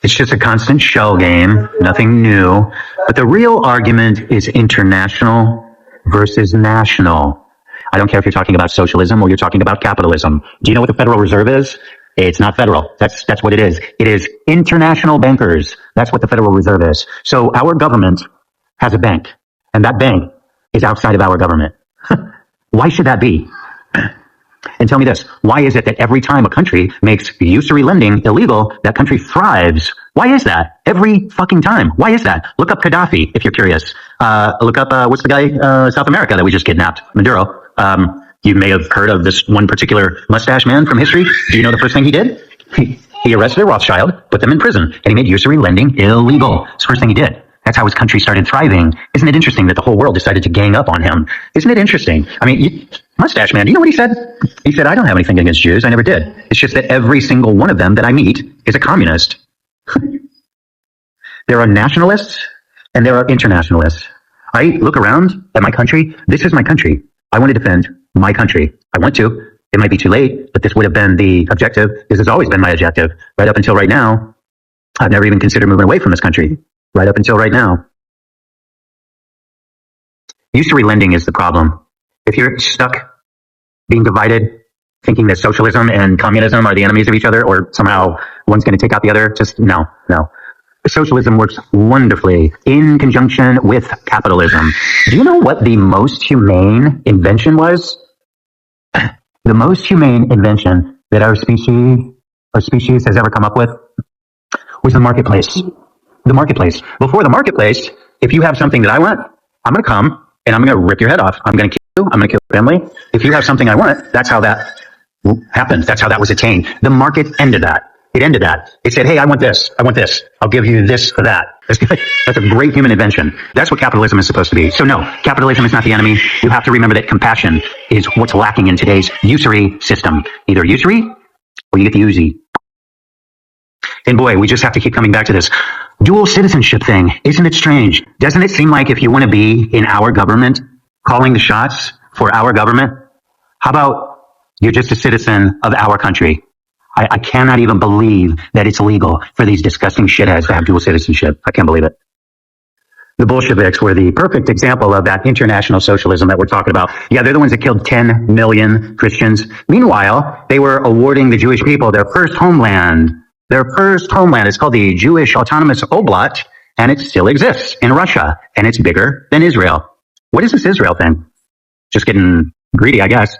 It's just a constant shell game, nothing new. But the real argument is international versus national. I don't care if you're talking about socialism or you're talking about capitalism. Do you know what the Federal Reserve is? It's not federal. That's what it is. It is international bankers. That's what the Federal Reserve is. So our government has a bank, and that bank is outside of our government. Why should that be? And tell me this, why is it that every time a country makes usury lending illegal, that country thrives? Why is that? Every fucking time. Why is that? Look up Gaddafi, if you're curious. Look up, what's the guy, South America that we just kidnapped? Maduro. You may have heard of this one particular mustache man from history. Do you know the first thing he did? He arrested a Rothschild, put them in prison, and he made usury lending illegal. It's the first thing he did. That's how his country started thriving. Isn't it interesting that the whole world decided to gang up on him? Isn't it interesting? I mean, mustache man, do you know what he said? He said, I don't have anything against Jews. I never did. It's just that every single one of them that I meet is a communist. There are nationalists and there are internationalists. I look around at my country. This is my country. I want to defend my country. I want to. It might be too late, but this would have been the objective. This has always been my objective. Right up until right now, I've never even considered moving away from this country. Right up until right now. Usury lending is the problem. If you're stuck being divided, thinking that socialism and communism are the enemies of each other, or somehow one's going to take out the other, just no. Socialism works wonderfully in conjunction with capitalism. Do you know what the most humane invention was? The most humane invention that our species has ever come up with was the marketplace. The marketplace. Before the marketplace, if you have something that I want, I'm going to come and I'm going to rip your head off. I'm going to kill you. I'm going to kill your family. If you have something I want, that's how that happened. That's how that was attained. The market ended that. It ended that. It said, hey, I want this. I want this. I'll give you this for that. That's a great human invention. That's what capitalism is supposed to be. So no, capitalism is not the enemy. You have to remember that compassion is what's lacking in today's usury system. Either usury or you get the Uzi. And boy, we just have to keep coming back to this dual citizenship thing. Isn't it strange? Doesn't it seem like if you want to be in our government, calling the shots for our government, how about you're just a citizen of our country? I cannot even believe that it's legal for these disgusting shitheads to have dual citizenship. I can't believe it. The Bolsheviks were the perfect example of that international socialism that we're talking about. Yeah, they're the ones that killed 10 million Christians. Meanwhile, they were awarding the Jewish people their first homeland. Their first homeland is called the Jewish Autonomous Oblast, and it still exists in Russia, and it's bigger than Israel. What is this Israel thing? Just getting greedy, I guess.